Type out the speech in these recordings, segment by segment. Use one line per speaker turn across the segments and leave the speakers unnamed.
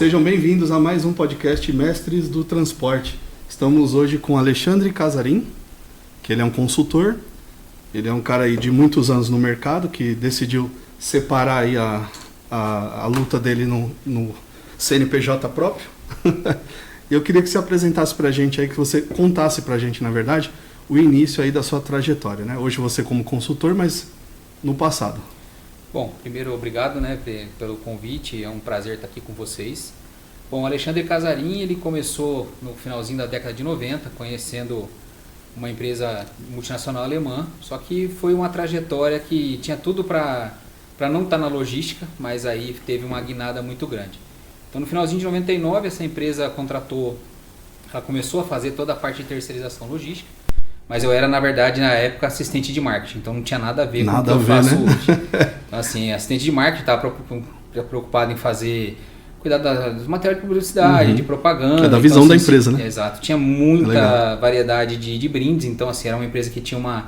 Sejam bem-vindos a mais um podcast Mestres do Transporte. Estamos hoje com Alexandre Casarim, que ele é um consultor, ele é um cara aí de muitos anos no mercado, que decidiu separar aí a luta dele no CNPJ próprio. Eu queria que você apresentasse pra gente aí, que você contasse pra gente, na verdade, o início aí da sua trajetória, né? Hoje você como consultor, mas no passado.
Bom, primeiro, obrigado, né, pelo convite, é um prazer estar aqui com vocês. Bom, Alexandre Casarim, ele começou no finalzinho da década de 90, conhecendo uma empresa multinacional alemã, só que foi uma trajetória que tinha tudo para não estar na logística, mas aí teve uma guinada muito grande. Então, no finalzinho de 99, essa empresa ela começou a fazer toda a parte de terceirização logística, mas eu era, na verdade, na época, assistente de marketing, então não tinha nada a ver com o que eu faço hoje. Então, assim, assistente de marketing, estava preocupado em cuidar dos materiais de publicidade, de propaganda.
É da visão da empresa, né?
Exato. Tinha muita variedade de brindes, então, assim, era uma empresa que tinha uma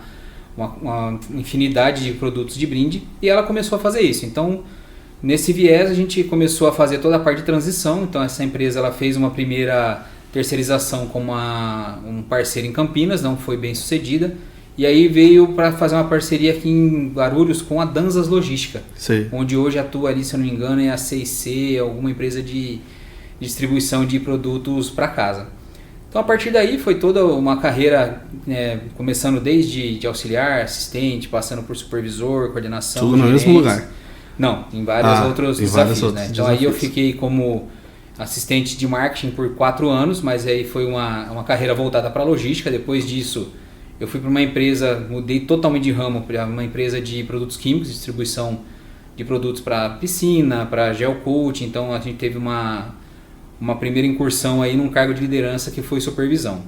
infinidade de produtos de brinde, e ela começou a fazer isso. Então, nesse viés, a gente começou a fazer toda a parte de transição. Então, essa empresa ela fez uma primeira terceirização com um parceiro em Campinas, não foi bem sucedida, e aí veio para fazer uma parceria aqui em Guarulhos com a Danzas Logística, onde hoje atua ali, se eu não me engano, é a C&C, alguma empresa de distribuição de produtos para casa. Então, a partir daí foi toda uma carreira, começando desde de auxiliar, assistente, passando por supervisor, coordenação,
tudo no mesmo lugar?
Não, em vários outros desafios, né? Então, aí eu fiquei como assistente de marketing por 4 anos, mas aí foi uma carreira voltada para logística. Depois disso, eu fui para uma empresa, mudei totalmente de ramo para uma empresa de produtos químicos, distribuição de produtos para piscina, para gel coat. Então, a gente teve uma primeira incursão aí num cargo de liderança que foi supervisão.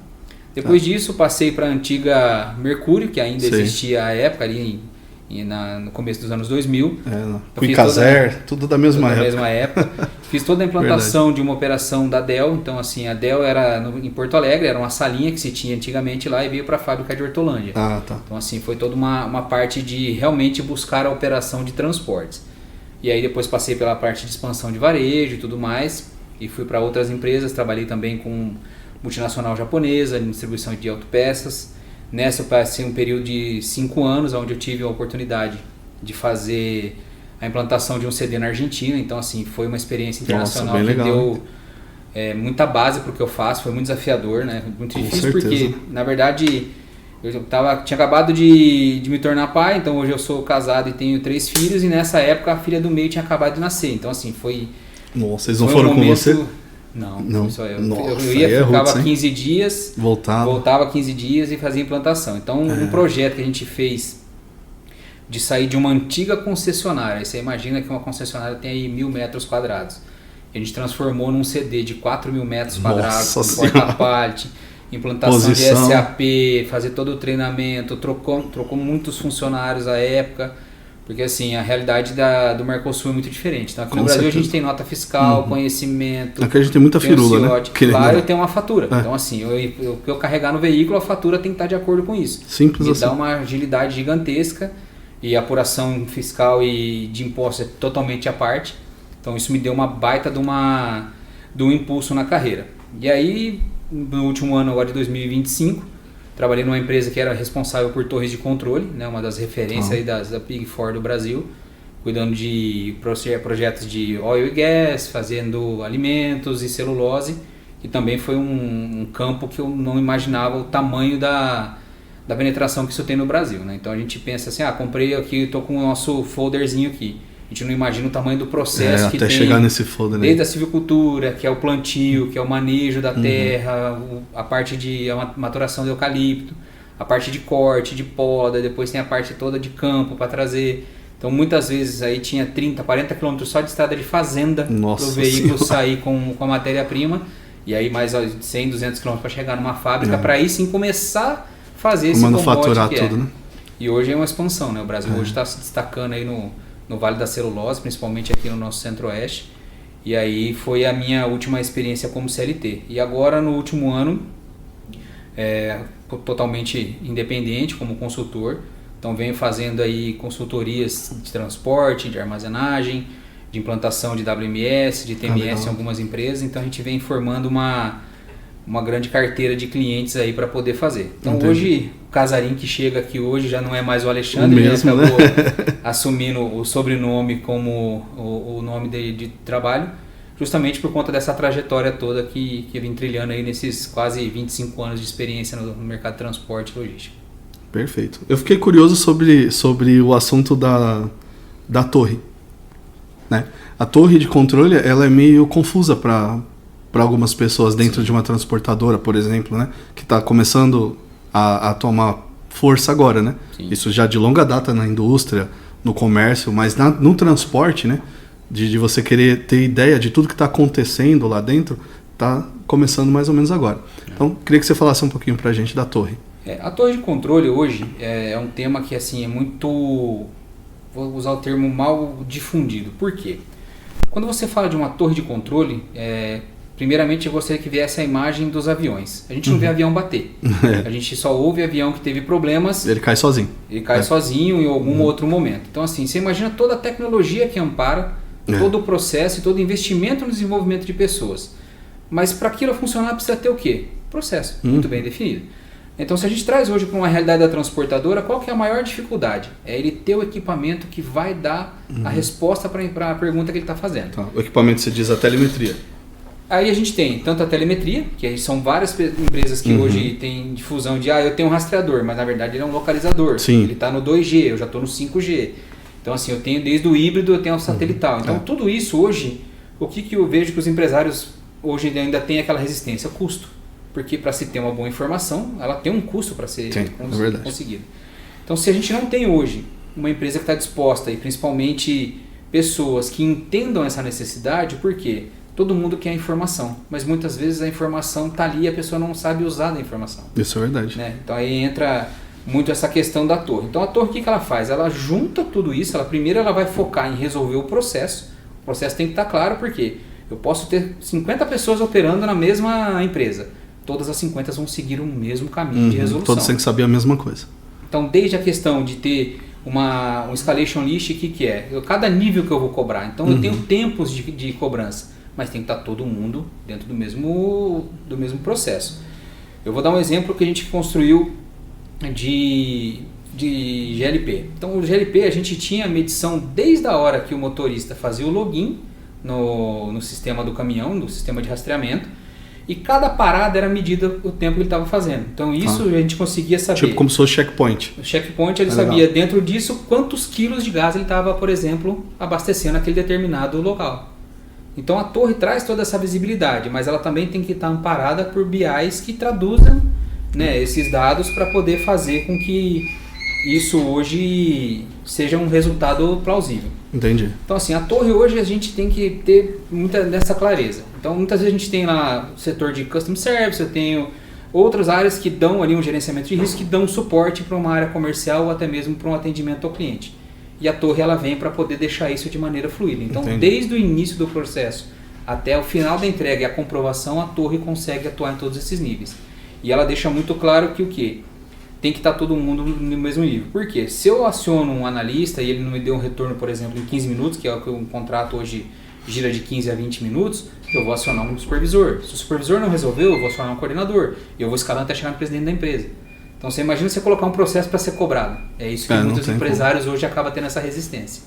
Depois disso, passei para a antiga Mercúrio, que ainda existia à época, ali no começo dos anos 2000.
Quicazer, tudo da mesma
época. Fiz toda a implantação de uma operação da Dell. Então, assim, a Dell era em Porto Alegre, era uma salinha que se tinha antigamente lá e veio para a fábrica de Hortolândia. Então, assim, foi toda uma parte de realmente buscar a operação de transportes. E aí depois passei pela parte de expansão de varejo e tudo mais, e fui para outras empresas. Trabalhei também com multinacional japonesa, em distribuição de autopeças. Nessa eu passei um período de 5 anos, onde eu tive a oportunidade de fazer a implantação de um CD na Argentina. Então, assim, foi uma experiência internacional que deu muita base para o que eu faço. Foi muito desafiador, né? Muito difícil, porque, na verdade, eu tinha acabado de me tornar pai. Então, hoje eu sou casado e tenho 3 filhos, e nessa época a filha do meio tinha acabado de nascer. Então, assim, foi...
Nossa, eles não foram com você?
Não, só eu.
Nossa,
ficava 15 dias,
voltava
15 dias e fazia implantação. Então, um projeto que a gente fez de sair de uma antiga concessionária. Aí você imagina que uma concessionária tem aí 1.000 metros quadrados. A gente transformou num CD de 4.000 metros quadrados, com porta-pallet, implantação de SAP, fazer todo o treinamento, trocou muitos funcionários à época. Porque, assim, a realidade do Mercosul é muito diferente. Então, aqui no Brasil a gente tem nota fiscal, conhecimento.
Aqui a gente tem muita firula, né?
Lá eu tenho uma fatura. Então, assim, o que eu carregar no veículo, a fatura tem que estar de acordo com isso.
Simples assim.
Dá uma agilidade gigantesca, e a apuração fiscal e de impostos é totalmente à parte. Então, isso me deu uma baita de um impulso na carreira. E aí, no último ano agora de 2025... trabalhei numa empresa que era responsável por torres de controle, né, uma das referências aí da Big Four do Brasil, cuidando de projetos de oil e gas, fazendo alimentos e celulose, que também foi um campo que eu não imaginava o tamanho da penetração que isso tem no Brasil, né? Então a gente pensa assim, comprei aqui, estou com o nosso folderzinho aqui. A gente não imagina o tamanho do processo que
até
tem,
chegar nesse folder, né?
Desde a silvicultura, que é o plantio, que é o manejo da terra, a parte de maturação de eucalipto, a parte de corte, de poda, depois tem a parte toda de campo para trazer. Então, muitas vezes aí tinha 30, 40 quilômetros só de estrada de fazenda para o veículo sair com a matéria-prima, e aí mais 100, 200 quilômetros para chegar numa fábrica, para aí sim começar a fazer esse
manufaturar tudo, né?
E hoje é uma expansão, né? O Brasil hoje está se destacando aí no Vale da Celulose, principalmente aqui no nosso centro-oeste. E aí foi a minha última experiência como CLT. E agora, no último ano, totalmente independente como consultor. Então venho fazendo aí consultorias de transporte, de armazenagem, de implantação de WMS, de TMS em algumas empresas, então a gente vem formando uma grande carteira de clientes aí para poder fazer. Então hoje, o Casarim que chega aqui hoje já não é mais o Alexandre, ele acabou assumindo o sobrenome como o nome de trabalho, justamente por conta dessa trajetória toda que vem trilhando aí nesses quase 25 anos de experiência no mercado de transporte e logística.
Perfeito. Eu fiquei curioso sobre o assunto da torre. Né? A torre de controle ela é meio confusa para algumas pessoas dentro de uma transportadora, por exemplo, né? Que está começando a tomar força agora. Né? Isso já de longa data na indústria, no comércio, mas no transporte, né? De você querer ter ideia de tudo que está acontecendo lá dentro, está começando mais ou menos agora. Então, queria que você falasse um pouquinho para a gente da torre.
A torre de controle hoje é um tema que assim, é muito, vou usar o termo mal difundido. Por quê? Quando você fala de uma torre de controle, primeiramente eu gostaria que viesse a imagem dos aviões. A gente não vê avião bater. A gente só ouve avião que teve problemas.
Ele cai sozinho.
Ele cai sozinho em algum outro momento. Então assim, você imagina toda a tecnologia que ampara todo o processo e todo o investimento no desenvolvimento de pessoas. Mas para aquilo funcionar precisa ter o quê? Processo, muito bem definido. Então, se a gente traz hoje para uma realidade da transportadora, qual que é a maior dificuldade? É ele ter o equipamento que vai dar a resposta para a pergunta que ele está fazendo.
Tá. O equipamento se diz a telemetria.
Aí a gente tem tanto a telemetria, que são várias empresas que hoje têm difusão de eu tenho um rastreador, mas na verdade ele é um localizador.
Sim.
Ele está no 2G, eu já estou no 5G. Então assim, eu tenho desde o híbrido, eu tenho o satelital. Então tudo isso hoje, o que eu vejo que os empresários hoje ainda têm aquela resistência? Custo. Porque para se ter uma boa informação, ela tem um custo para ser conseguida. Então, se a gente não tem hoje uma empresa que está disposta, e principalmente pessoas que entendam essa necessidade, porque todo mundo quer informação, mas muitas vezes a informação está ali e a pessoa não sabe usar da informação.
Isso é verdade.
Né? Então, aí entra muito essa questão da torre. Então, a torre, o que ela faz? Ela junta tudo isso, primeiro ela vai focar em resolver o processo. O processo tem que estar claro, porque eu posso ter 50 pessoas operando na mesma empresa. Todas as 50 vão seguir o mesmo caminho de resolução.
Todos têm que saber a mesma coisa.
Então, desde a questão de ter um escalation list, o que é? Cada nível que eu vou cobrar. Então, eu tenho tempos de cobrança, mas tem que estar todo mundo dentro do mesmo processo. Eu vou dar um exemplo que a gente construiu de GLP. Então, o GLP, a gente tinha a medição desde a hora que o motorista fazia o login no sistema do caminhão, no sistema de rastreamento, e cada parada era medida o tempo que ele estava fazendo. Então isso a gente conseguia saber.
Tipo como se fosse checkpoint.
O checkpoint ele sabia dentro disso quantos quilos de gás ele estava, por exemplo, abastecendo aquele determinado local. Então a torre traz toda essa visibilidade, mas ela também tem que estar amparada por BIs que traduzam, né, esses dados para poder fazer com que isso hoje seja um resultado plausível.
Entendi.
Então assim, a torre hoje a gente tem que ter muita dessa clareza. Então muitas vezes a gente tem lá o setor de Customer Service, eu tenho outras áreas que dão ali um gerenciamento de risco, que dão suporte para uma área comercial ou até mesmo para um atendimento ao cliente. E a torre ela vem para poder deixar isso de maneira fluida. Então desde o início do processo até o final da entrega e a comprovação, a torre consegue atuar em todos esses níveis. E ela deixa muito claro que o quê? Tem que estar todo mundo no mesmo nível. Por quê? Se eu aciono um analista e ele não me deu um retorno, por exemplo, em 15 minutos, que é o que um contrato hoje gira de 15 a 20 minutos, eu vou acionar um supervisor. Se o supervisor não resolveu, eu vou acionar um coordenador. E eu vou escalando até chegar no presidente da empresa. Então você imagina você colocar um processo para ser cobrado. É isso que muitos empresários hoje acabam tendo essa resistência.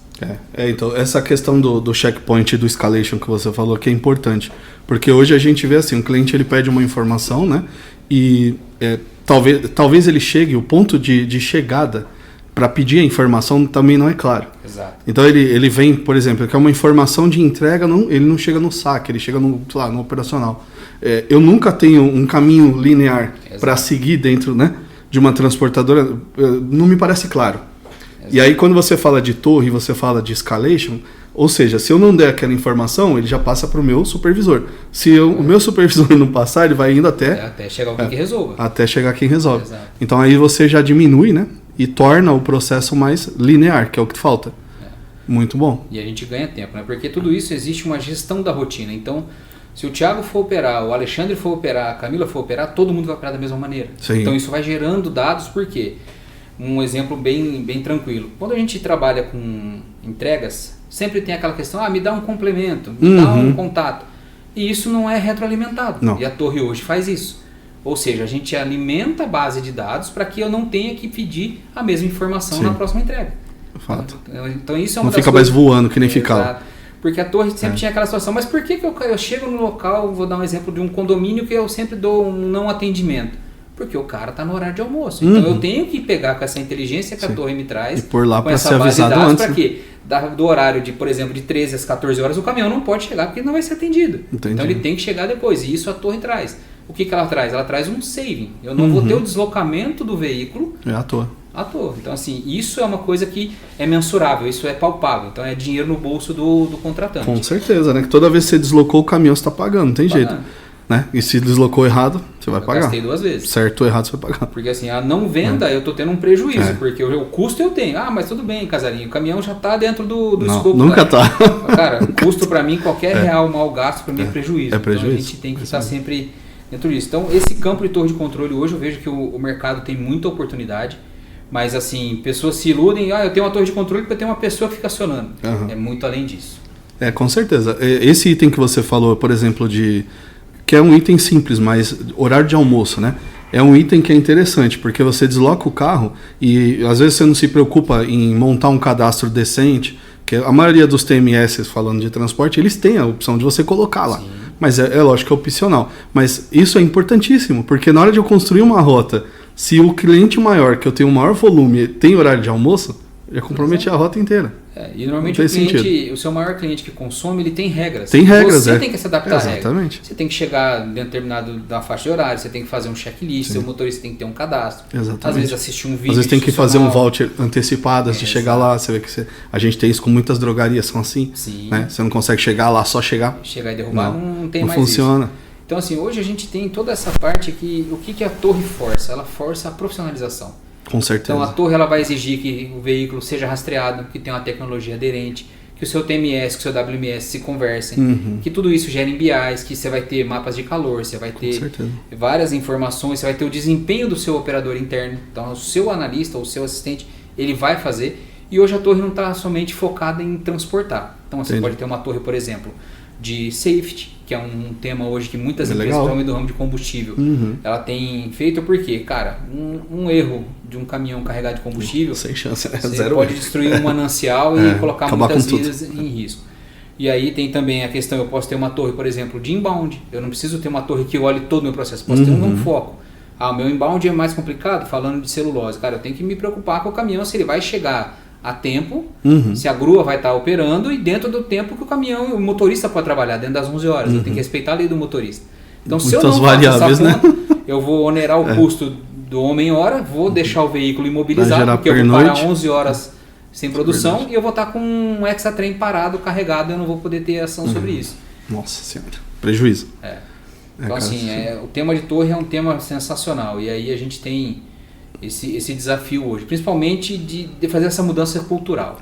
Então essa questão do checkpoint e do escalation que você falou que é importante. Porque hoje a gente vê assim, o cliente ele pede uma informação, né? E talvez ele chegue, o ponto de chegada para pedir a informação também não é claro.
Exato.
Então ele vem, por exemplo, que é uma informação de entrega, ele não chega no saque, ele chega no operacional. Eu nunca tenho um caminho linear para seguir dentro, né, de uma transportadora, não me parece claro. Exato. E aí quando você fala de torre, você fala de escalation, ou seja, se eu não der aquela informação, ele já passa para o meu supervisor. Se o meu supervisor não passar, ele vai indo até
chegar alguém que resolva.
Até chegar quem resolve.
Exato.
Então aí você já diminui, né? E torna o processo mais linear, que é o que falta. Muito bom.
E a gente ganha tempo, né? Porque tudo isso existe uma gestão da rotina. Então, se o Thiago for operar, o Alexandre for operar, a Camila for operar, todo mundo vai operar da mesma maneira.
Sim.
Então isso vai gerando dados, por quê? Um exemplo bem tranquilo. Quando a gente trabalha com entregas, sempre tem aquela questão, me dá um complemento, me dá um contato. E isso não é retroalimentado.
Não.
E a torre hoje faz isso. Ou seja, a gente alimenta a base de dados para que eu não tenha que pedir a mesma informação na próxima entrega.
Fato.
Então isso é uma
não fica mais voando que nem ficava.
Exato. Porque a torre sempre tinha aquela situação, mas por que eu chego no local, vou dar um exemplo de um condomínio que eu sempre dou um não atendimento? Porque o cara está no horário de almoço. Então eu tenho que pegar com essa inteligência que a torre me traz,
e por lá
com
para
essa
ser
base de
avisado
dados,
antes.
para quê? Do horário de, por exemplo, de 13 às 14 horas, o caminhão não pode chegar porque ele não vai ser atendido.
Entendi.
Então ele tem que chegar depois. E isso a torre traz. O que ela traz? Ela traz um saving. Eu não vou ter o deslocamento do veículo
à toa.
Então, assim, isso é uma coisa que é mensurável, isso é palpável. Então, é dinheiro no bolso do contratante.
Com certeza, né? Que toda vez que você deslocou o caminhão, você está pagando, não tem jeito. Né? E se deslocou errado, você vai pagar.
Gastei 2 vezes.
Certo ou errado, você vai pagar.
Porque, assim, a não venda, eu estou tendo um prejuízo. Porque o custo eu tenho. Mas tudo bem, Casarinho, o caminhão já está dentro do escopo.
Nunca está.
Cara, custo para mim, qualquer real mal gasto, para mim é prejuízo.
É prejuízo.
Então, a gente tem que estar sempre dentro disso. Então, esse campo de torre de controle, hoje eu vejo que o mercado tem muita oportunidade. Mas assim, pessoas se iludem, eu tenho uma torre de controle porque eu tenho uma pessoa que fica acionando. É muito além disso.
Com certeza. Esse item que você falou, por exemplo, que é um item simples, mas horário de almoço, né? É um item que é interessante, porque você desloca o carro e às vezes você não se preocupa em montar um cadastro decente, que a maioria dos TMS, falando de transporte, eles têm a opção de você colocar lá. Sim. Mas é lógico que é opcional. Mas isso é importantíssimo, porque na hora de eu construir uma rota, se o cliente maior, que eu tenho um maior volume, tem horário de almoço, já compromete a rota inteira.
E normalmente o seu maior cliente que consome, ele tem regras.
Tem regras,
Você tem que se adaptar a
regras.
Você tem que chegar determinado da faixa de horário, você tem que fazer um checklist, seu motorista tem que ter um cadastro.
Exatamente.
Às vezes assistir um vídeo.
Às vezes tem que fazer um voucher antecipado antes de chegar lá. Você vê que a gente tem isso com muitas drogarias, são assim.
Sim.
Né? Você não consegue chegar lá, só chegar.
Chegar e derrubar, não tem mais
funciona.
Isso. Então, assim, hoje a gente tem toda essa parte que o que a torre força? Ela força a profissionalização.
Com certeza.
Então, a torre ela vai exigir que o veículo seja rastreado, que tenha uma tecnologia aderente, que o seu TMS, que o seu WMS se conversem, que tudo isso gere em BIs, que você vai ter mapas de calor, você vai ter várias informações, você vai ter o desempenho do seu operador interno. Então, o seu analista ou o seu assistente, ele vai fazer. E hoje a torre não está somente focada em transportar. Então, você pode ter uma torre, por exemplo, de safety, que é um tema hoje que muitas empresas, principalmente do ramo de combustível, ela tem feito porque, cara, um erro de um caminhão carregado de combustível,
sem chance,
você pode destruir um manancial e colocar muitas vidas em risco. E aí tem também a questão, eu posso ter uma torre, por exemplo, de inbound, eu não preciso ter uma torre que olhe todo o meu processo, posso ter um foco. O meu inbound é mais complicado, falando de celulose, cara, eu tenho que me preocupar com o caminhão, se ele vai chegar a tempo, se a grua vai estar operando e dentro do tempo que o caminhão, o motorista pode trabalhar, dentro das 11 horas. Eu tenho que respeitar a lei do motorista. Então, se eu não faço essa conta, eu vou onerar o custo do homem-hora, vou deixar o veículo imobilizado, porque eu vou parar 11 horas sem produção e eu vou estar com um hexatrem parado, carregado, e eu não vou poder ter ação sobre isso.
Nossa Senhora, prejuízo.
Então, assim, o tema de torre é um tema sensacional. E aí a gente tem esse desafio hoje, principalmente de fazer essa mudança cultural.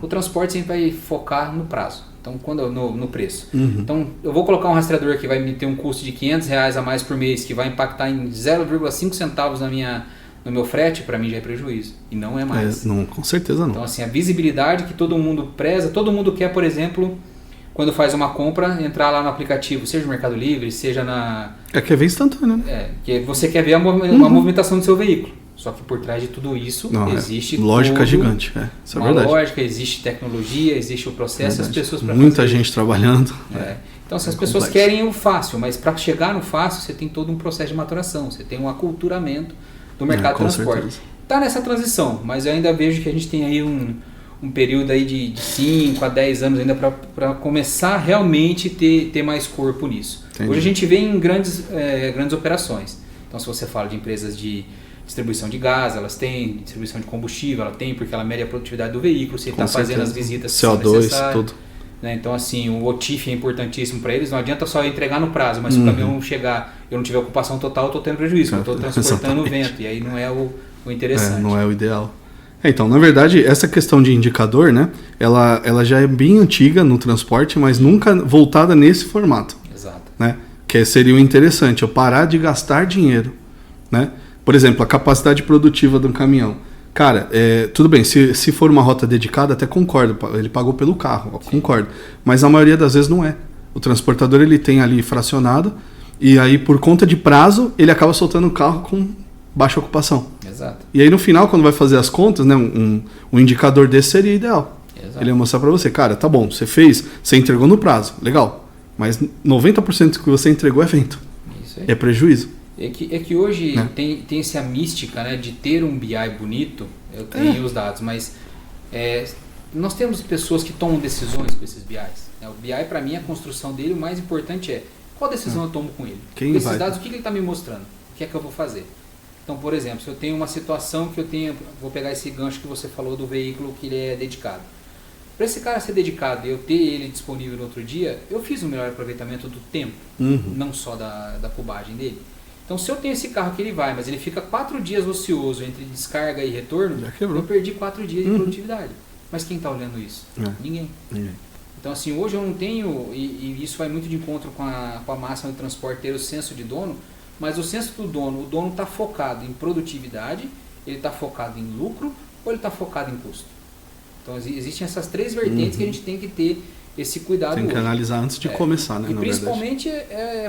O transporte sempre vai focar no prazo, então no preço. Então eu vou colocar um rastreador que vai me ter um custo de R$500 a mais por mês, que vai impactar em 0,5 centavos no meu frete, para mim já é prejuízo, e não é mais.
Não, com certeza não.
Então, assim, a visibilidade que todo mundo preza, todo mundo quer, por exemplo, quando faz uma compra, entrar lá no aplicativo, seja no Mercado Livre, seja na...
Quer ver instantâneo, né?
Que você quer ver a movimentação do seu veículo. Só que por trás de tudo isso existe
lógica gigante, isso é verdade.
Lógica, existe tecnologia, existe o processo, as pessoas para
muita gente trabalhando.
Então, se as pessoas querem o fácil, mas para chegar no fácil, você tem todo um processo de maturação, você tem um aculturamento do mercado de transporte. Está nessa transição, mas eu ainda vejo que a gente tem aí um período aí de 5 a 10 anos ainda para começar realmente ter mais corpo nisso. Entendi. Hoje a gente vê em grandes operações. Então, se você fala de empresas de distribuição de gás, elas têm distribuição de combustível, ela tem porque ela mede a produtividade do veículo, você está fazendo as visitas que
CO2,
são necessárias.
Tudo.
Né? Então, assim, o OTIF é importantíssimo para eles, não adianta só entregar no prazo, mas se o caminhão chegar e eu não tiver ocupação total, eu estou tendo prejuízo, eu estou transportando o vento, e aí não é o interessante.
Não é o ideal. Então, na verdade, essa questão de indicador, né, ela já é bem antiga no transporte, mas nunca voltada nesse formato.
Exato.
Né? Que seria o interessante, eu parar de gastar dinheiro, né? Por exemplo, a capacidade produtiva de um caminhão. Cara, tudo bem, se for uma rota dedicada, até concordo, ele pagou pelo carro, concordo. Mas a maioria das vezes não é. O transportador ele tem ali fracionado, e aí por conta de prazo, ele acaba soltando o carro com baixa ocupação.
Exato.
E aí no final, quando vai fazer as contas, né, um indicador desse seria ideal.
Exato.
Ele ia mostrar para você, cara, tá bom, você entregou no prazo, legal. Mas 90% do que você entregou é vento.
Isso aí.
É prejuízo.
É que hoje tem essa mística, né, de ter um BI bonito. Eu tenho os dados, mas nós temos pessoas que tomam decisões com esses BIs. Né? O BI, para mim, a construção dele, o mais importante é qual decisão eu tomo com ele. Com esses dados, o que ele está me mostrando? O que é que eu vou fazer? Então, por exemplo, se eu tenho uma situação que vou pegar esse gancho que você falou do veículo que ele é dedicado. Para esse cara ser dedicado e eu ter ele disponível no outro dia, eu fiz um melhor aproveitamento do tempo, não só da cubagem dele. Então, se eu tenho esse carro que ele vai, mas ele fica 4 dias ocioso entre descarga e retorno, eu perdi 4 dias de produtividade. Mas quem está olhando isso? Ninguém. Então, assim, hoje eu não tenho, e isso vai muito de encontro com a máxima do transporte, ter o senso de dono, mas o senso do dono, o dono está focado em produtividade, ele está focado em lucro ou ele está focado em custo? Então, existem essas 3 vertentes que a gente tem que ter esse cuidado.
Tem que analisar antes de começar, né?
E principalmente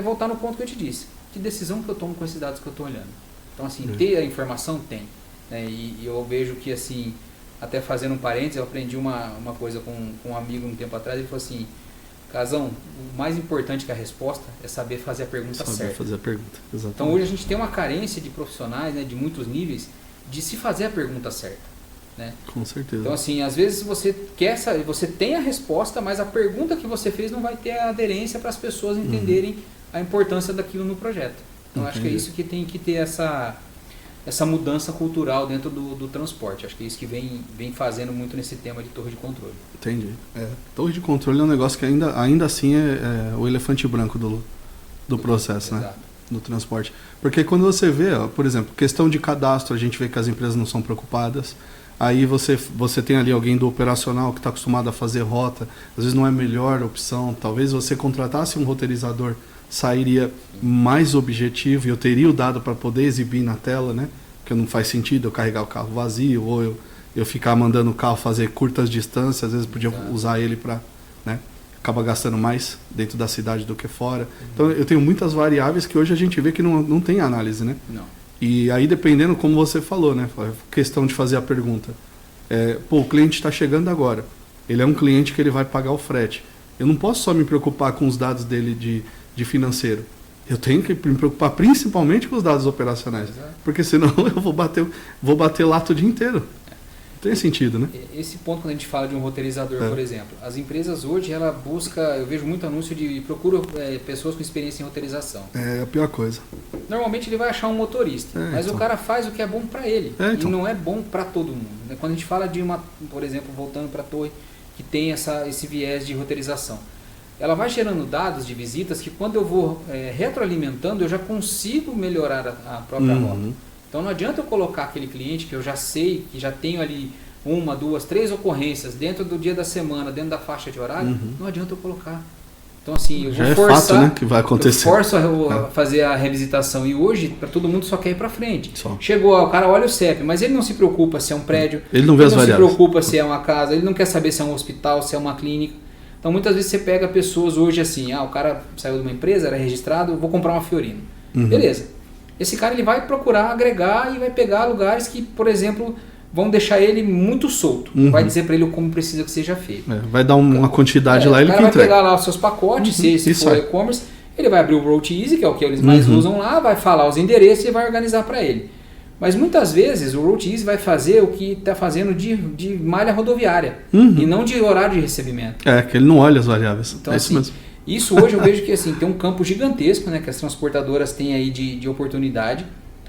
voltar no ponto que eu te disse. Que decisão que eu tomo com esses dados que eu estou olhando? Então, assim, ter a informação tem. Né? E eu vejo que, assim, até fazendo um parênteses, eu aprendi uma coisa com um amigo um tempo atrás, ele falou assim, Casão, o mais importante que a resposta é saber fazer a pergunta certa.
Fazer a pergunta, exatamente.
Então, hoje a gente tem uma carência de profissionais, né, de muitos níveis, de se fazer a pergunta certa. Né?
Com certeza.
Então, assim, às vezes você tem a resposta, mas a pergunta que você fez não vai ter a aderência para as pessoas entenderem a importância daquilo no projeto. Então, acho que é isso que tem que ter essa mudança cultural dentro do transporte. Acho que é isso que vem fazendo muito nesse tema de torre de controle.
Entendi. Torre de controle é um negócio que ainda assim é o elefante branco do processo, né? Do transporte. Porque quando você vê, por exemplo, questão de cadastro, a gente vê que as empresas não são preocupadas. Aí você tem ali alguém do operacional que está acostumado a fazer rota, às vezes não é a melhor opção. Talvez você contratasse um roteirizador, sairia mais objetivo e eu teria o dado para poder exibir na tela, né? Porque não faz sentido eu carregar o carro vazio ou eu ficar mandando o carro fazer curtas distâncias, às vezes podia usar ele para, né? Acaba gastando mais dentro da cidade do que fora. Então eu tenho muitas variáveis que hoje a gente vê que não tem análise, né?
Não.
E aí dependendo como você falou, né? Questão de fazer a pergunta. O cliente está chegando agora. Ele é um cliente que ele vai pagar o frete. Eu não posso só me preocupar com os dados dele de financeiro. Eu tenho que me preocupar principalmente com os dados operacionais. Porque senão eu vou bater lato o dia inteiro. Tem sentido, né?
Esse ponto, quando a gente fala de um roteirizador, por exemplo, as empresas hoje, ela busca, eu vejo muito anúncio procura pessoas com experiência em roteirização.
É a pior coisa.
Normalmente ele vai achar um motorista, mas o cara faz o que é bom para ele. E não é bom para todo mundo. Né? Quando a gente fala de por exemplo, voltando para a torre, que tem esse viés de roteirização, ela vai gerando dados de visitas que quando eu vou retroalimentando, eu já consigo melhorar a própria rota. Então não adianta eu colocar aquele cliente que eu já sei, que já tenho ali 1, 2, 3 ocorrências dentro do dia da semana, dentro da faixa de horário, não adianta eu colocar. Então assim, eu vou forçar,
fato, né, que vai acontecer.
Eu forço a fazer a revisitação e hoje para todo mundo só quer ir para frente. Chegou, o cara olha o CEP, mas ele não se preocupa se é um prédio,
ele não vê as variáveis.
Ele não se preocupa se é uma casa, ele não quer saber se é um hospital, se é uma clínica. Então muitas vezes você pega pessoas hoje assim, o cara saiu de uma empresa, era registrado, vou comprar uma Fiorino. Beleza. Esse cara ele vai procurar agregar e vai pegar lugares que, por exemplo, vão deixar ele muito solto. Vai dizer para ele como precisa que seja feito.
Vai dar uma quantidade lá, ele que entrega.
Vai pegar lá os seus pacotes, se for e-commerce, ele vai abrir o Route Easy, que é o que eles mais usam lá, vai falar os endereços e vai organizar para ele. Mas muitas vezes o Route Easy vai fazer o que está fazendo de malha rodoviária e não de horário de recebimento.
Que ele não olha as variáveis.
Então,
isso mesmo.
Isso hoje eu vejo que assim, tem um campo gigantesco, né, que as transportadoras têm aí de oportunidade,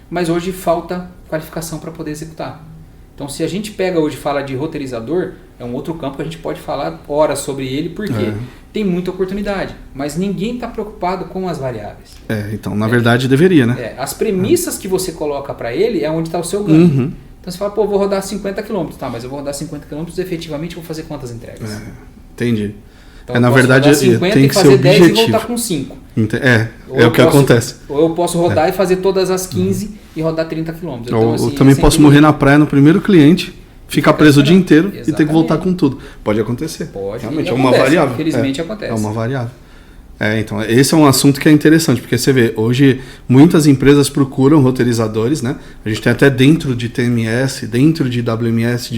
mas hoje falta qualificação para poder executar. Então se a gente pega hoje e fala de roteirizador, é um outro campo que a gente pode falar horas sobre ele, porque tem muita oportunidade, mas ninguém está preocupado com as variáveis.
Então na verdade deveria, né?
As premissas que você coloca para ele é onde está o seu ganho. Então você fala, vou rodar 50 km, tá, mas eu vou rodar 50 km efetivamente vou fazer quantas entregas?
Entendi.
Então,
na verdade,
50
tem que
fazer
ser
10
objetivo.
e voltar com 5.
É o que acontece.
Ou eu posso rodar e fazer todas as 15 e rodar 30 km. Então,
eu também posso morrer na praia no primeiro cliente, ficar preso o dia inteiro.
Exatamente.
E ter que voltar com tudo. Pode acontecer.
Pode.
Realmente, é uma variável.
Infelizmente acontece.
É uma variável. Então, esse é um assunto que é interessante, porque você vê, hoje muitas empresas procuram roteirizadores, né? A gente tem até dentro de TMS, dentro de WMS,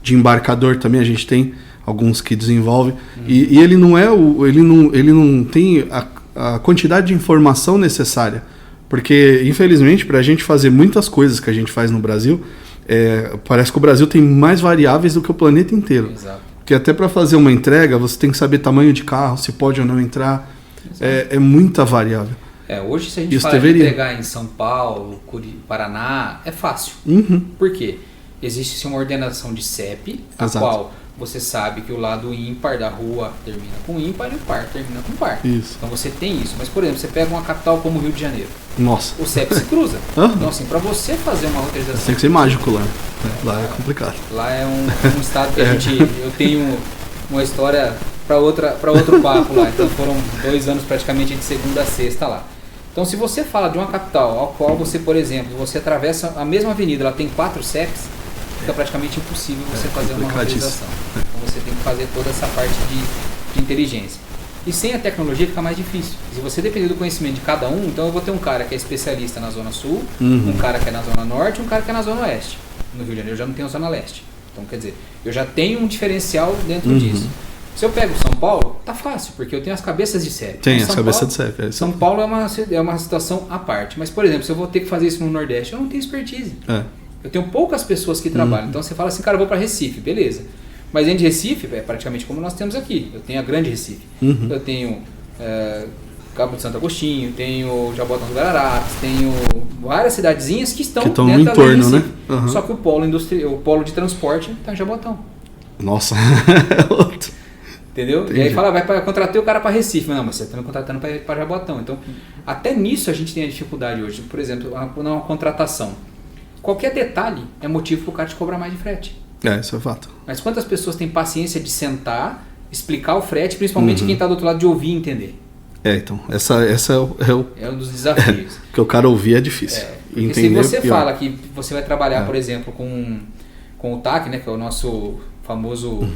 de embarcador também, a gente tem alguns que desenvolvem. E ele não é ele não tem a quantidade de informação necessária. Porque, infelizmente, para a gente fazer muitas coisas que a gente faz no Brasil, parece que o Brasil tem mais variáveis do que o planeta inteiro.
Exato.
Porque até para fazer uma entrega, você tem que saber tamanho de carro, se pode ou não entrar. É muita variável.
Hoje, se a gente fala de entregar em São Paulo, Paraná, é fácil. Por quê? Existe uma ordenação de CEP, a qual você sabe que o lado ímpar da rua termina com ímpar e o par termina com par.
Isso.
Então você tem isso. Mas, por exemplo, você pega uma capital como Rio de Janeiro.
Nossa.
O CEP se cruza. Então, assim, para você fazer uma roteirização...
Tem que ser mágico lá. Lá é complicado.
Lá é um estado que eu tenho uma história para outro papo lá. Então foram 2 anos praticamente de segunda a sexta lá. Então, se você fala de uma capital ao qual você, por exemplo, você atravessa a mesma avenida, ela tem 4 CEPs, fica praticamente impossível você fazer uma roteirização. Então você tem que fazer toda essa parte de inteligência. E sem a tecnologia fica mais difícil. Se você depender do conhecimento de cada um, então eu vou ter um cara que é especialista na Zona Sul, um cara que é na Zona Norte e um cara que é na Zona Oeste. No Rio de Janeiro eu já não tenho Zona Leste. Então, quer dizer, eu já tenho um diferencial dentro disso. Se eu pego São Paulo, tá fácil, porque eu tenho as cabeças de CEP.
Tem as cabeças de CEP.
São Paulo é uma situação à parte. Mas, por exemplo, se eu vou ter que fazer isso no Nordeste, eu não tenho expertise. Eu tenho poucas pessoas que trabalham. Então, você fala assim, cara, eu vou para Recife, beleza. Mas dentro de Recife, é praticamente como nós temos aqui. Eu tenho a Grande Recife. Eu tenho Cabo de Santo Agostinho, tenho Jabotão dos Guararapes, tenho várias cidadezinhas que estão
dentro
no
entorno, né?
Só que o polo de transporte está em Jabotão.
Nossa,
entendeu?
Entendi.
E aí contratei o cara para Recife, mas não, mas você está me contratando para Jabotão. Então, até nisso a gente tem a dificuldade hoje. Por exemplo, uma contratação. Qualquer detalhe é motivo para o cara te cobrar mais de frete.
Isso é fato.
Mas quantas pessoas têm paciência de sentar, explicar o frete, principalmente quem está do outro lado de ouvir e entender?
Então, essa
é um dos desafios.
Porque o cara ouvir é difícil. Entender,
se você fala que você vai trabalhar, por exemplo, com o TAC, né, que é o nosso famoso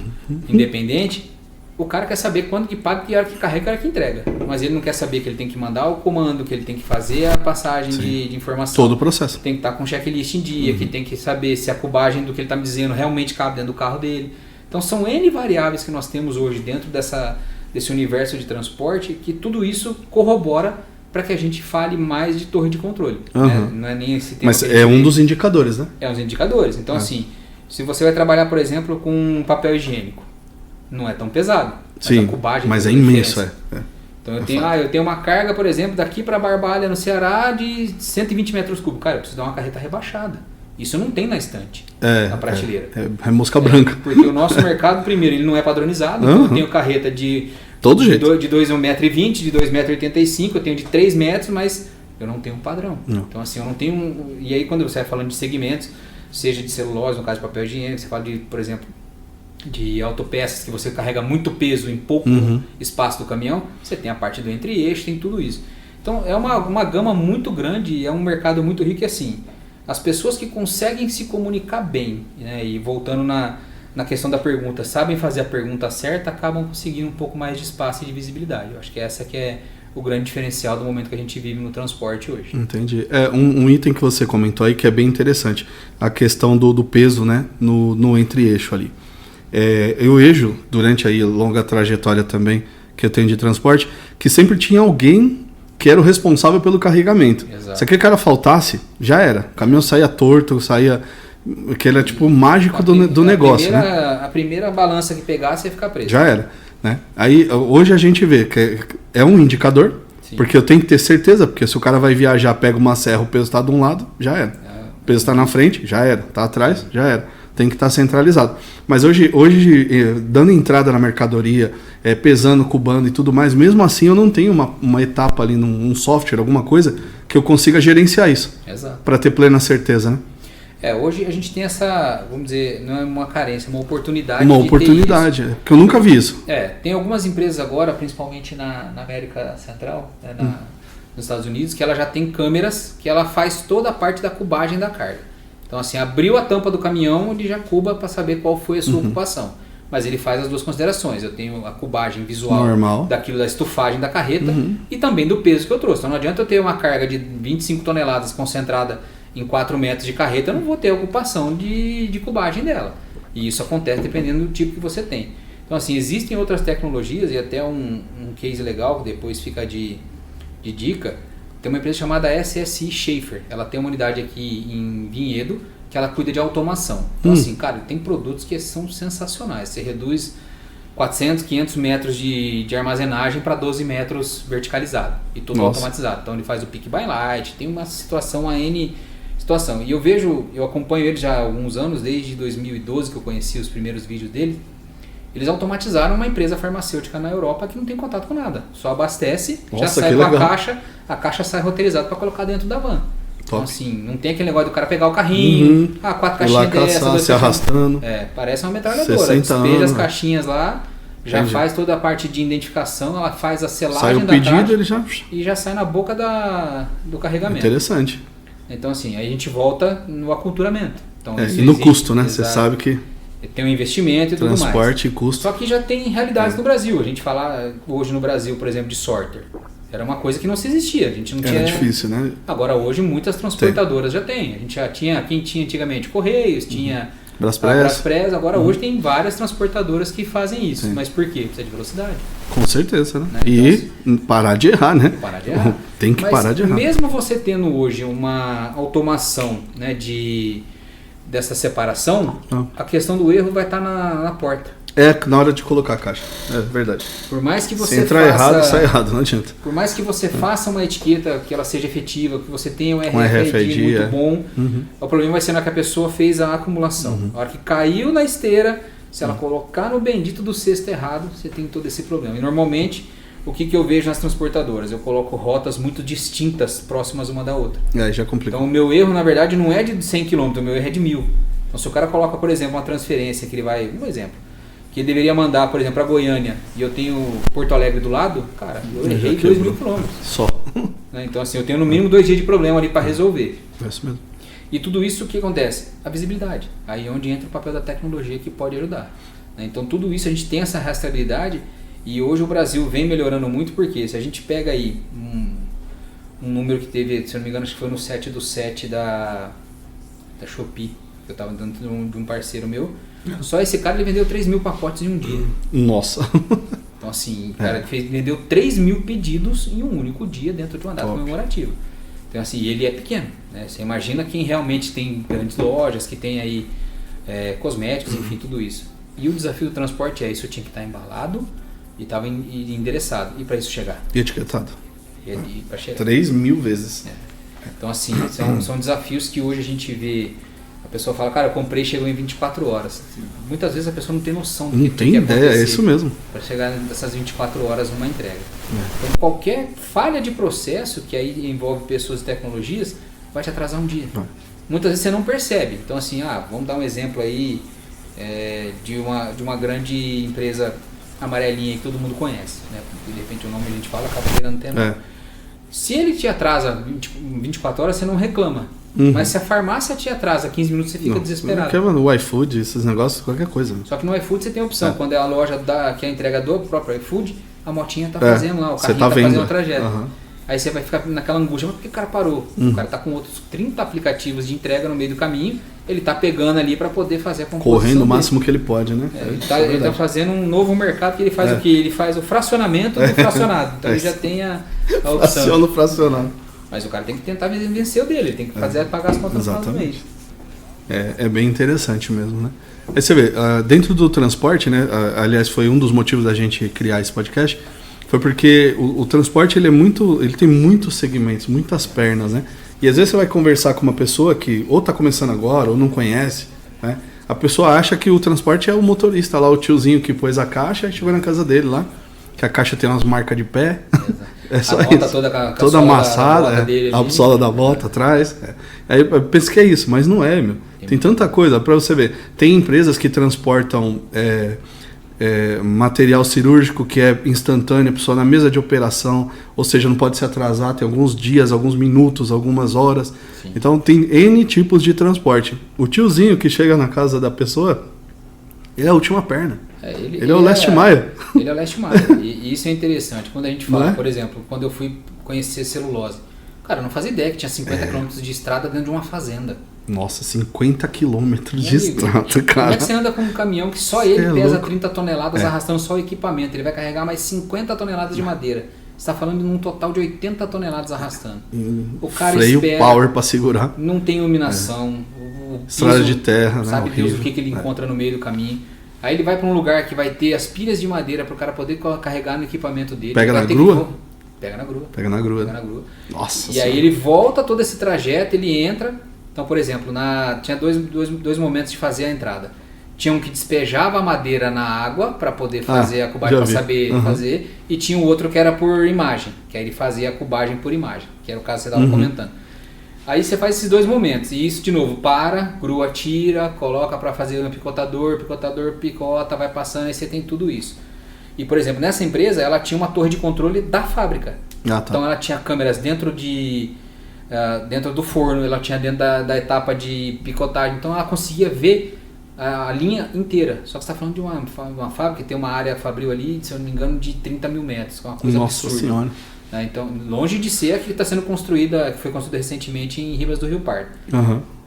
independente, o cara quer saber quando que paga, que hora que carrega, que hora que entrega. Mas ele não quer saber que ele tem que mandar o comando, que ele tem que fazer a passagem de informação.
Todo o processo.
Tem que estar com o checklist em dia, que tem que saber se a cubagem do que ele está me dizendo realmente cabe dentro do carro dele. Então são N variáveis que nós temos hoje dentro desse universo de transporte, que tudo isso corrobora para que a gente fale mais de torre de controle. Né? Não é nem esse tema.
Mas é um dos indicadores, né?
É um dos indicadores. Então assim, se você vai trabalhar, por exemplo, com papel higiênico, não é tão pesado.
Sim, mas é imenso.
Então eu tenho uma carga, por exemplo, daqui para Barbalha, no Ceará, de 120 metros cúbicos. Cara, eu preciso dar uma carreta rebaixada. Isso não tem na estante, na prateleira.
É mosca branca.
Porque o nosso mercado, primeiro, ele não é padronizado. Então eu tenho carreta de 2,20 m, de 2,85 m, eu tenho de 3 metros, mas eu não tenho um padrão. Então assim, eu não tenho E aí quando você vai falando de segmentos, seja de celulose, no caso de papel higiênico, você fala de, por exemplo, de autopeças, que você carrega muito peso em pouco espaço do caminhão, você tem a parte do entre-eixo, tem tudo isso. Então é uma gama muito grande, é um mercado muito rico e assim, as pessoas que conseguem se comunicar bem, né, e voltando na questão da pergunta, sabem fazer a pergunta certa, acabam conseguindo um pouco mais de espaço e de visibilidade. Eu acho que essa que é o grande diferencial do momento que a gente vive no transporte hoje.
Entendi. Um item que você comentou aí que é bem interessante, a questão do peso, né, no entre-eixo ali. Eu vejo, durante aí a longa trajetória também que eu tenho de transporte, que sempre tinha alguém que era o responsável pelo carregamento. Exato. Se aquele cara faltasse, já era. O caminhão saía torto, saía... que era tipo o mágico do negócio. A
primeira balança que pegasse ia ficar preso.
Já era. Né? Aí, hoje a gente vê que é um indicador, porque eu tenho que ter certeza, porque se o cara vai viajar, pega uma serra, o peso está de um lado, já era. O peso está na frente, já era. Está atrás, já era. Tem que estar centralizado. Mas hoje dando entrada na mercadoria, pesando, cubando e tudo mais, mesmo assim eu não tenho uma etapa ali num software, alguma coisa, que eu consiga gerenciar isso. Para ter plena certeza, né?
Hoje a gente tem essa, vamos dizer, não é uma carência, é uma oportunidade.
Uma oportunidade, porque eu nunca vi isso.
Tem algumas empresas agora, principalmente na América Central, nos Estados Unidos, que ela já tem câmeras que ela faz toda a parte da cubagem da carga. Então assim, abriu a tampa do caminhão, ele já cuba para saber qual foi a sua ocupação. Mas ele faz as duas considerações. Eu tenho a cubagem visual normal, daquilo da estufagem da carreta e também do peso que eu trouxe. Então não adianta eu ter uma carga de 25 toneladas concentrada em 4 metros de carreta, eu não vou ter a ocupação de cubagem dela. E isso acontece dependendo do tipo que você tem. Então assim, existem outras tecnologias e até um case legal, que depois fica de dica. Tem uma empresa chamada SSI Schaefer. Ela tem uma unidade aqui em Vinhedo que ela cuida de automação. Então assim, cara, tem produtos que são sensacionais. Você reduz 400, 500 metros de armazenagem para 12 metros verticalizado e tudo automatizado. Então ele faz o pick by light, tem uma situação, a N situação. E eu acompanho ele já há alguns anos, desde 2012 que eu conheci os primeiros vídeos dele. Eles automatizaram uma empresa farmacêutica na Europa que não tem contato com nada. Só abastece, já sai com a caixa sai roteirizada para colocar dentro da van. Então assim, não tem aquele negócio do cara pegar o carrinho, 4 caixinhas dessa,
se arrastando.
Parece uma metralhadora. Despeja as caixinhas lá, já faz toda a parte de identificação, ela faz a selagem
sai o
da
pedido,
caixa
ele já...
e já sai na boca do carregamento.
Interessante.
Então assim, aí a gente volta no aculturamento. Então,
e no custo, né? Você sabe que
tem um investimento e tudo mais.
Transporte e custo.
Só que já tem realidades no Brasil. A gente fala hoje no Brasil, por exemplo, de sorter. Era uma coisa que não se existia. A gente não tinha.
Era difícil, né?
Agora hoje muitas transportadoras já tem. A gente já tinha, quem tinha antigamente Correios, tinha Braspress. Agora hoje tem várias transportadoras que fazem isso. Sim. Mas por quê? Precisa de velocidade.
Com certeza, né? E então, parar de errar, né?
Parar de errar.
Tem que parar de errar.
Mesmo você tendo hoje uma automação, né, dessa separação, a questão do erro vai estar na porta.
Na hora de colocar a caixa. É verdade.
Por mais que você
se entrar errado, sai errado, não adianta.
Por mais que você faça uma etiqueta que ela seja efetiva, que você tenha um RFID muito bom, o problema vai ser na que a pessoa fez a acumulação. Na hora que caiu na esteira, se ela colocar no bendito do cesto errado, você tem todo esse problema. E normalmente, o que eu vejo nas transportadoras? Eu coloco rotas muito distintas, próximas uma da outra.
Já complica.
Então o meu erro, na verdade, não é de 100 km, o meu erro é de 1000. Então se o cara coloca, por exemplo, uma transferência que ele vai... Um exemplo. Que ele deveria mandar, por exemplo, para Goiânia e eu tenho Porto Alegre do lado, cara, eu errei 2.000 km.
Só.
Então assim, eu tenho no mínimo 2 dias de problema ali para resolver.
É isso mesmo.
E tudo isso o que acontece? A visibilidade. Aí é onde entra o papel da tecnologia que pode ajudar. Então tudo isso a gente tem essa rastreabilidade e hoje o Brasil vem melhorando muito porque se a gente pega aí um número que teve, se eu não me engano, acho que foi no 7/7 da Shopee, que eu estava dando de um parceiro meu. Só esse cara ele vendeu 3.000 pacotes em um dia.
Nossa.
Então assim, o cara vendeu 3.000 pedidos em um único dia dentro de uma data comemorativa. Então assim, ele é pequeno, né? Você imagina quem realmente tem grandes lojas, que tem aí cosméticos, enfim, tudo isso. E o desafio do transporte isso tinha que estar embalado e estava endereçado. E para isso chegar?
E etiquetado.
E para chegar.
3.000 vezes.
Então assim, são desafios que hoje a gente vê. A pessoa fala, cara, eu comprei e chegou em 24 horas. Muitas vezes a pessoa não tem noção do que tem
ideia, é isso mesmo.
Para chegar nessas 24 horas numa entrega. Então qualquer falha de processo, que aí envolve pessoas e tecnologias, vai te atrasar um dia. Muitas vezes você não percebe. Então assim, vamos dar um exemplo aí de uma grande empresa amarelinha que todo mundo conhece. Né? Porque de repente o nome a gente fala, acaba virando tema. Se ele te atrasa 24 horas, você não reclama. Mas se a farmácia te atrasa 15 minutos, você fica desesperado.
O iFood, esses negócios, qualquer coisa.
Só que no iFood você tem a opção. Quando é a loja que é a entrega do próprio iFood, a motinha tá fazendo lá, o carrinho tá fazendo o trajeto. Aí você vai ficar naquela angústia, mas por que o cara parou? O cara tá com outros 30 aplicativos de entrega no meio do caminho, ele tá pegando ali para poder fazer a composição.
Correndo o máximo que ele pode, né?
Ele tá fazendo um novo mercado que ele faz o quê? Ele faz o fracionamento do fracionado. Então ele já tem a opção.
Fraciona o fracionado.
Mas o cara tem que tentar vencer o dele, ele tem que pagar as contas no final do mês.
É bem interessante mesmo, né? Aí você vê, dentro do transporte, né? Aliás, foi um dos motivos da gente criar esse podcast, foi porque o transporte ele tem muitos segmentos, muitas pernas, né? E às vezes você vai conversar com uma pessoa que ou está começando agora ou não conhece, né? A pessoa acha que o transporte é o motorista lá, o tiozinho que pôs a caixa e chegou na casa dele lá, que a caixa tem umas marcas de pé. É só
a bota
isso.
toda
toda amassada,
a
sola da bota atrás. Aí eu penso que é isso, mas não é, meu. Tem tanta coisa para você ver. Tem empresas que transportam material cirúrgico que é instantâneo, a pessoa na mesa de operação, ou seja, não pode se atrasar, tem alguns dias, alguns minutos, algumas horas. Sim. Então tem N tipos de transporte. O tiozinho que chega na casa da pessoa, ele é a última perna. Ele é o Last Mile.
Ele é o Last Mile. E isso é interessante. Quando a gente fala, por exemplo, quando eu fui conhecer celulose, cara, eu não fazia ideia que tinha 50 km de estrada dentro de uma fazenda.
Nossa, 50 quilômetros de estrada, cara.
Como é que você anda com um caminhão que só ele pesa 30 toneladas arrastando só o equipamento? Ele vai carregar mais 50 toneladas de madeira. Você está falando de um total de 80 toneladas arrastando. O cara
freio
espera,
power para segurar.
Não tem iluminação.
Estrada de terra,
sabe
né?
Deus o que ele encontra no meio do caminho. Aí ele vai para um lugar que vai ter as pilhas de madeira para o cara poder carregar no equipamento dele.
Pega na grua?
Pega na grua.
Pega na grua.
Nossa. E aí ele volta todo esse trajeto, ele entra. Então, por exemplo, tinha dois momentos de fazer a entrada. Tinha um que despejava a madeira na água para poder fazer a cubagem, para saber fazer. E tinha o outro que era por imagem, que aí ele fazia a cubagem por imagem, que era o caso que você estava comentando. Aí você faz esses dois momentos. E isso, de novo, grua, tira, coloca para fazer no picotador picota, vai passando, aí você tem tudo isso. E, por exemplo, nessa empresa, ela tinha uma torre de controle da fábrica. Então, ela tinha câmeras dentro do forno, ela tinha dentro da etapa de picotagem. Então, ela conseguia ver a linha inteira. Só que você está falando de uma fábrica que tem uma área fabril ali, se eu não me engano, de 30 mil metros. Que é uma coisa absurda. Senhora. Então, longe de ser a que está sendo construída, que foi construída recentemente em Ribas do Rio Pardo.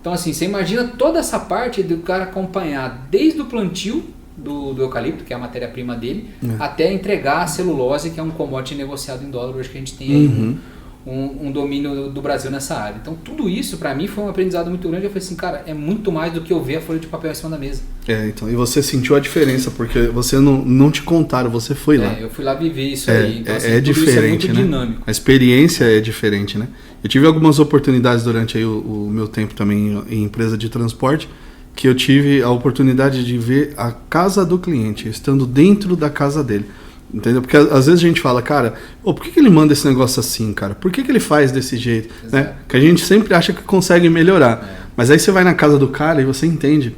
Então, assim, você imagina toda essa parte do cara acompanhar desde o plantio do eucalipto, que é a matéria-prima dele, até entregar a celulose, que é um commodity negociado em dólar. Hoje que a gente tem aí um domínio do Brasil nessa área. Então, tudo isso, para mim, foi um aprendizado muito grande. Eu falei assim, cara, é muito mais do que eu ver a folha de papel em cima da mesa.
Então, e você sentiu a diferença, porque você não te contaram, você foi lá.
Eu fui lá viver isso aí. Então, assim,
diferente,
isso é muito
né?
dinâmico.
A experiência é diferente, né? Eu tive algumas oportunidades durante aí o meu tempo também em empresa de transporte, que eu tive a oportunidade de ver a casa do cliente, estando dentro da casa dele. Entendeu? Porque às vezes a gente fala, cara, por que ele manda esse negócio assim, cara? Por que ele faz desse jeito? Né? Que a gente sempre acha que consegue melhorar. Mas aí você vai na casa do cara e você entende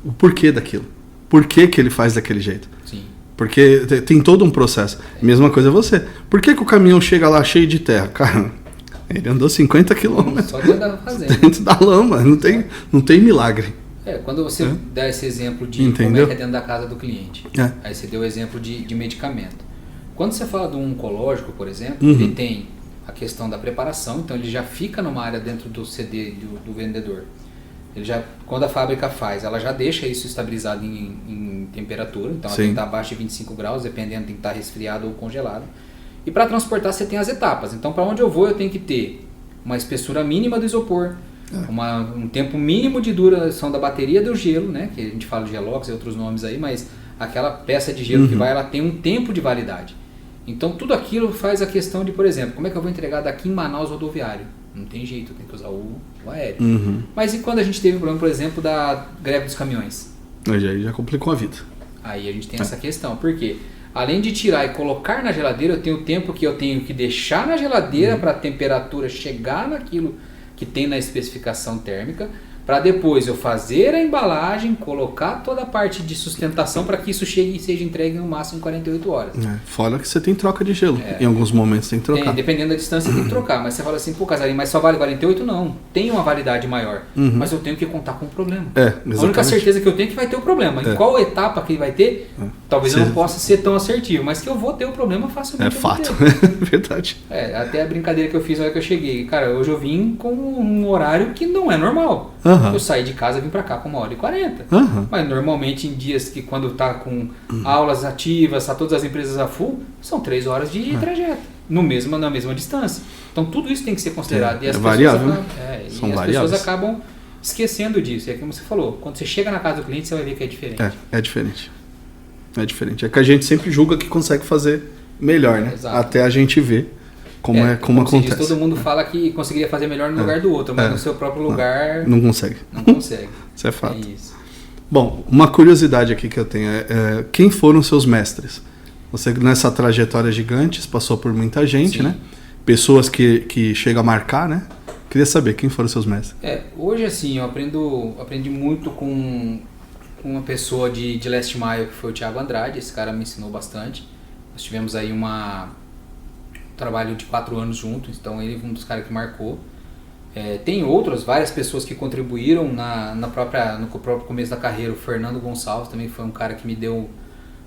o porquê daquilo. Por que ele faz daquele jeito?
Sim.
Porque tem todo um processo. Mesma coisa você. Por que o caminhão chega lá cheio de terra? Cara, ele andou 50 quilômetros.
Só dentro da fazenda.
Dentro da lama. Não tem milagre.
Quando você dá esse exemplo de como é que é dentro da casa do cliente, aí você deu o exemplo de medicamento. Quando você fala do oncológico, por exemplo, ele tem a questão da preparação, então ele já fica numa área dentro do CD do vendedor. Quando a fábrica faz, ela já deixa isso estabilizado em temperatura, então ela tem que estar abaixo de 25 graus, dependendo, tem que estar resfriado ou congelado. E para transportar você tem as etapas, então para onde eu vou eu tenho que ter uma espessura mínima do isopor, um tempo mínimo de duração da bateria do gelo, né? Que a gente fala de gelox e outros nomes aí, mas aquela peça de gelo que ela tem um tempo de validade. Então tudo aquilo faz a questão de, por exemplo, como é que eu vou entregar daqui em Manaus rodoviário? Não tem jeito, eu tenho que usar o aéreo. Mas e quando a gente teve o problema, por exemplo, da greve dos caminhões?
Aí já complicou a vida.
Aí a gente tem essa questão, por quê? Além de tirar e colocar na geladeira, eu tenho o tempo que eu tenho que deixar na geladeira para a temperatura chegar naquilo que tem na especificação térmica, para depois eu fazer a embalagem, colocar toda a parte de sustentação para que isso chegue e seja entregue no máximo em 48 horas.
Fora que você tem troca de gelo. Em alguns momentos tem que trocar.
Dependendo da distância tem que trocar, mas você fala assim, pô, Casarinho, mas só vale 48? Não, tem uma validade maior, mas eu tenho que contar com o problema.
Exatamente.
A única certeza que eu tenho é que vai ter o problema. Em qual etapa que vai ter, talvez eu não possa ser tão assertivo, mas que eu vou ter o problema facilmente.
É fato, verdade.
Até a brincadeira que eu fiz na hora que eu cheguei. Cara, hoje eu vim com um horário que não é normal. Eu saí de casa e vim pra cá com 1h40. Mas normalmente em dias que quando tá com aulas ativas, tá todas as empresas a full, são 3 horas de trajeto, na mesma distância. Então tudo isso tem que ser considerado. E as
variável,
pessoas acabam esquecendo disso. É como você falou, quando você chega na casa do cliente, você vai ver que é diferente.
É diferente. É diferente. É que a gente sempre julga que consegue fazer melhor, né?
Exato.
Até a gente ver como acontece.
Diz, todo mundo fala que conseguiria fazer melhor no lugar do outro, mas no seu próprio lugar...
Não consegue.
Não consegue.
Isso é fato.
É isso.
Bom, uma curiosidade aqui que eu tenho quem foram seus mestres? Você, nessa trajetória gigante, passou por muita gente,
Sim.
né? Pessoas que chegam a marcar, né? Queria saber, quem foram seus mestres?
Hoje, assim, eu aprendi muito com uma pessoa de Last Mile, que foi o Thiago Andrade. Esse cara me ensinou bastante. Nós tivemos aí um trabalho de 4 anos juntos, então ele é um dos caras que marcou. Tem várias pessoas que contribuíram no próprio começo da carreira. O Fernando Gonçalves também foi um cara que me deu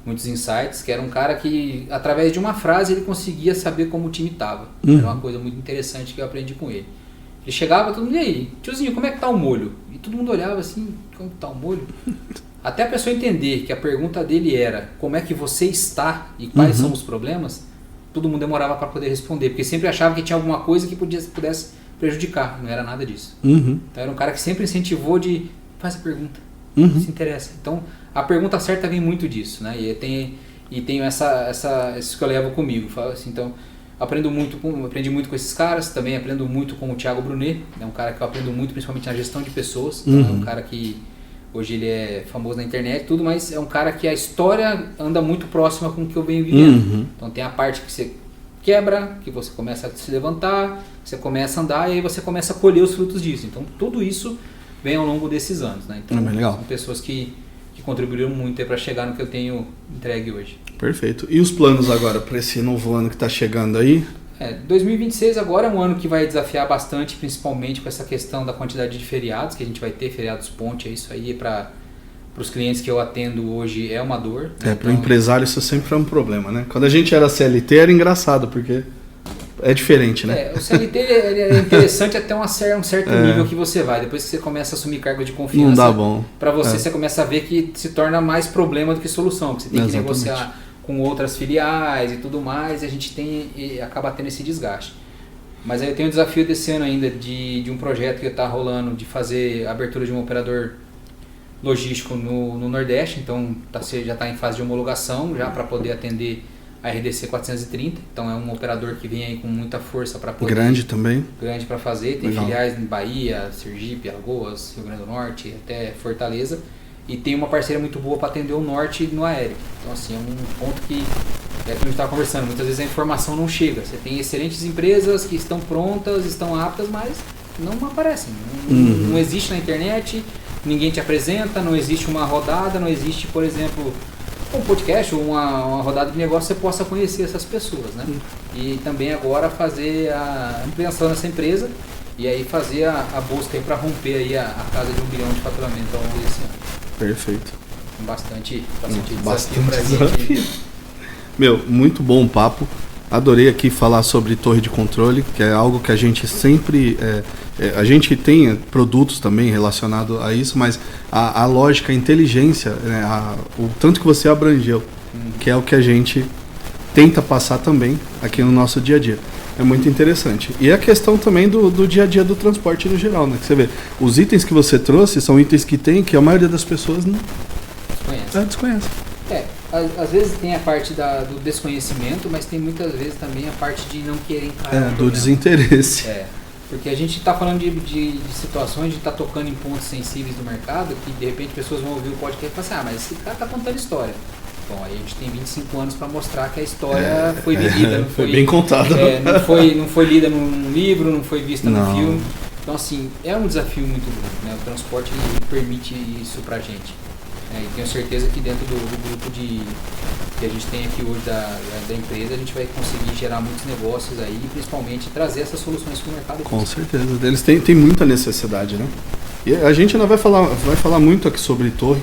muitos insights, que era um cara que, através de uma frase, ele conseguia saber como o time estava. Era uma coisa muito interessante que eu aprendi com ele. Ele chegava, todo mundo, e aí, tiozinho, como é que tá o molho? E todo mundo olhava assim, como tá o molho? Até a pessoa entender que a pergunta dele era, como é que você está e quais são os problemas, todo mundo demorava para poder responder, porque sempre achava que tinha alguma coisa que pudesse prejudicar, não era nada disso. Então era um cara que sempre incentivou de, faz a pergunta, se interessa. Então a pergunta certa vem muito disso, né? E tenho isso que eu levo comigo. Falo assim, então aprendi muito com esses caras, também aprendo muito com o Thiago Brunet, é um cara que eu aprendo muito, principalmente na gestão de pessoas. Então é um cara que hoje ele é famoso na internet, tudo, mas é um cara que a história anda muito próxima com o que eu venho vivendo. Então tem a parte que você quebra, que você começa a se levantar, você começa a andar e aí você começa a colher os frutos disso. Então tudo isso vem ao longo desses anos, né? Então são pessoas que contribuíram muito para chegar no que eu tenho entregue hoje.
Perfeito. E os planos agora para esse novo ano que está chegando aí?
2026 agora é um ano que vai desafiar bastante, principalmente com essa questão da quantidade de feriados, que a gente vai ter, feriados ponte, isso aí para os clientes que eu atendo hoje é uma dor. Né?
Para o empresário isso sempre é um problema, né? Quando a gente era CLT era engraçado, porque é diferente, né?
O CLT ele é interessante até um certo nível que você vai. Depois que você começa a assumir cargo de confiança,
não dá bom.
Para você começa a ver que se torna mais problema do que solução, porque você tem que negociar com outras filiais e tudo mais, e a gente acaba tendo esse desgaste. Mas aí eu tenho um desafio desse ano ainda de um projeto que está rolando, de fazer a abertura de um operador logístico no Nordeste, então já está em fase de homologação, já para poder atender a RDC 430, então é um operador que vem aí com muita força para poder...
Grande também.
Grande para fazer, tem filiais em Bahia, Sergipe, Alagoas, Rio Grande do Norte, até Fortaleza, e tem uma parceria muito boa para atender o Norte no aéreo. Então assim, é um ponto que a gente estava conversando, muitas vezes a informação não chega, você tem excelentes empresas que estão prontas, estão aptas, mas não aparecem, não existe na internet, ninguém te apresenta, não existe uma rodada, não existe, por exemplo... um podcast ou uma rodada de negócio você possa conhecer essas pessoas, né? E também agora fazer a ampliação dessa empresa e aí fazer a busca para romper aí a casa de 1 bilhão de faturamento ao longo desse ano.
Perfeito.
Bastante desafio pra gente.
Meu, muito bom o papo. Adorei aqui falar sobre torre de controle, que é algo que a gente sempre... a gente tem produtos também relacionados a isso, mas a lógica, a inteligência, né, o tanto que você abrangeu, que é o que a gente tenta passar também aqui no nosso dia a dia. É muito interessante. E a questão também do dia a dia do transporte no geral, né? Que você vê, os itens que você trouxe são itens que a maioria das pessoas não desconhece.
Às vezes tem a parte do desconhecimento, mas tem muitas vezes também a parte de não querer encarar
do desinteresse.
Porque a gente está falando de situações, de estar tocando em pontos sensíveis do mercado, que de repente pessoas vão ouvir o podcast e falar assim, mas esse cara está contando história. Bom, aí a gente tem 25 anos para mostrar que a história foi vivida, não foi
bem contada.
Não foi lida num livro, não foi vista no filme. Então assim, é um desafio muito grande, né? O transporte permite isso para a gente. E tenho certeza que dentro do grupo que a gente tem aqui hoje da empresa, a gente vai conseguir gerar muitos negócios aí e principalmente trazer essas soluções para o mercado.
Com certeza, eles têm muita necessidade, né? E a gente ainda vai falar muito aqui sobre torre,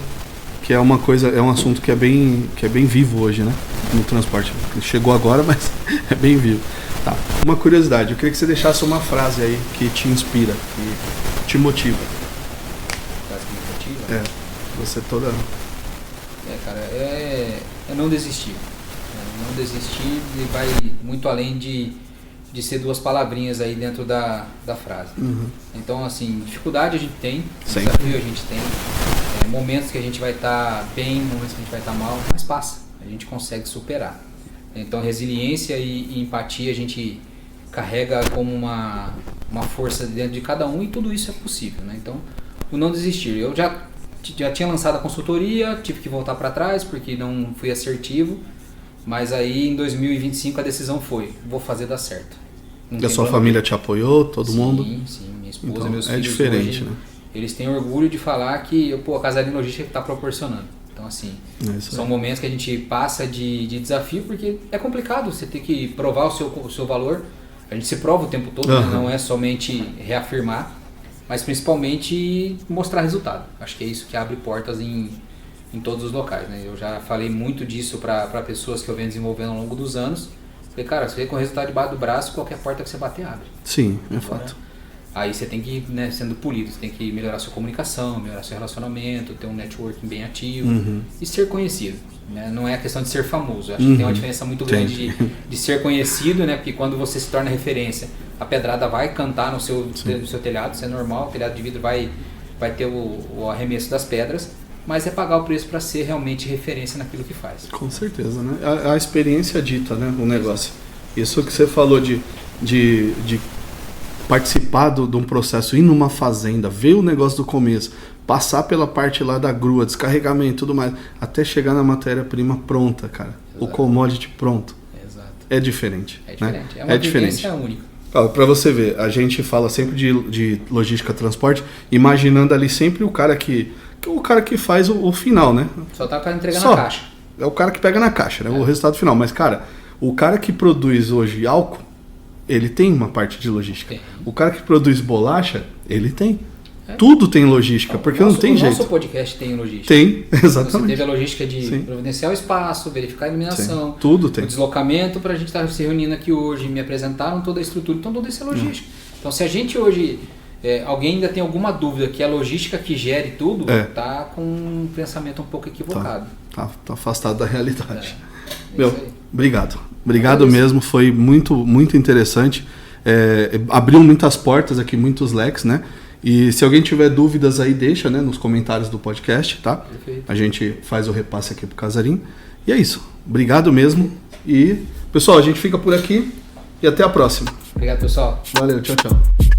que é um assunto que é bem vivo hoje, né? No transporte. Chegou agora, mas é bem vivo. Tá. Uma curiosidade, eu queria que você deixasse uma frase aí que te inspira, que te motiva.
Frase que me motiva?
Você toda...
cara, é não desistir. Não desistir vai muito além de ser 2 palavrinhas aí dentro da frase. Então, assim, dificuldade a gente tem, desafio a gente tem, momentos que a gente vai estar bem, momentos que a gente vai estar mal, mas passa, a gente consegue superar. Então, resiliência e empatia a gente carrega como uma força dentro de cada um e tudo isso é possível, né? Então, o não desistir. Eu já tinha lançado a consultoria, tive que voltar para trás porque não fui assertivo, Mas aí em 2025 a decisão foi, vou fazer dar certo.
E a sua família te apoiou, todo mundo?
Sim, minha esposa,
então,
meus filhos.
É diferente,
hoje,
né?
Eles têm orgulho de falar que a Casarim Logística está proporcionando. Então, assim, são momentos que a gente passa de desafio, porque é complicado você ter que provar o seu valor. A gente se prova o tempo todo, né? Não é somente reafirmar, mas principalmente mostrar resultado. Acho que é isso que abre portas em todos os locais, né? Eu já falei muito disso para pessoas que eu venho desenvolvendo ao longo dos anos. Falei, cara, você vê com o resultado debaixo do braço, qualquer porta que você bater abre.
Sim, é fato.
Aí você tem que ir, né, sendo polido, você tem que melhorar sua comunicação, melhorar seu relacionamento, ter um networking bem ativo e ser conhecido. Né? Não é a questão de ser famoso. Eu acho que tem uma diferença muito grande de ser conhecido, né? Porque quando você se torna referência, a pedrada vai cantar no seu telhado, isso é normal, o telhado de vidro vai ter o arremesso das pedras, mas é pagar o preço para ser realmente referência naquilo que faz.
Com certeza, né? A experiência dita, né? O negócio. Isso que você falou de participar de um processo, ir numa fazenda, ver o negócio do começo, passar pela parte lá da grua, descarregamento e tudo mais, até chegar na matéria-prima pronta, cara. Exato. O commodity pronto.
Exato.
É diferente.
É diferente.
Né?
É uma vivência única.
Para você ver, a gente fala sempre de logística transporte, imaginando ali sempre o cara que faz o final, né?
Só tá o cara entregando na caixa.
É o cara que pega na caixa, né? O resultado final. Mas, cara, o cara que produz hoje álcool, ele tem uma parte de logística.
Tem.
O cara que produz bolacha, ele tem. Tudo tem logística, porque não tem jeito. O
nosso podcast tem logística.
Tem, exatamente.
Você teve a logística de providenciar o espaço, verificar a iluminação.
Sim. Tudo tem.
O deslocamento para a gente estar se reunindo aqui hoje, me apresentaram toda a estrutura, então tudo isso é logística. Então se a gente hoje, alguém ainda tem alguma dúvida que a logística que gere tudo, tá com um pensamento um pouco equivocado.
Tá afastado da realidade. Obrigado. Obrigado mesmo, foi muito, muito interessante. Abriu muitas portas aqui, muitos leques, né? E se alguém tiver dúvidas aí, deixa, né, nos comentários do podcast, tá?
Perfeito.
A gente faz o repasse aqui pro Casarim. E é isso. Obrigado mesmo. E, pessoal, a gente fica por aqui e até a próxima.
Obrigado, pessoal.
Valeu, tchau, tchau.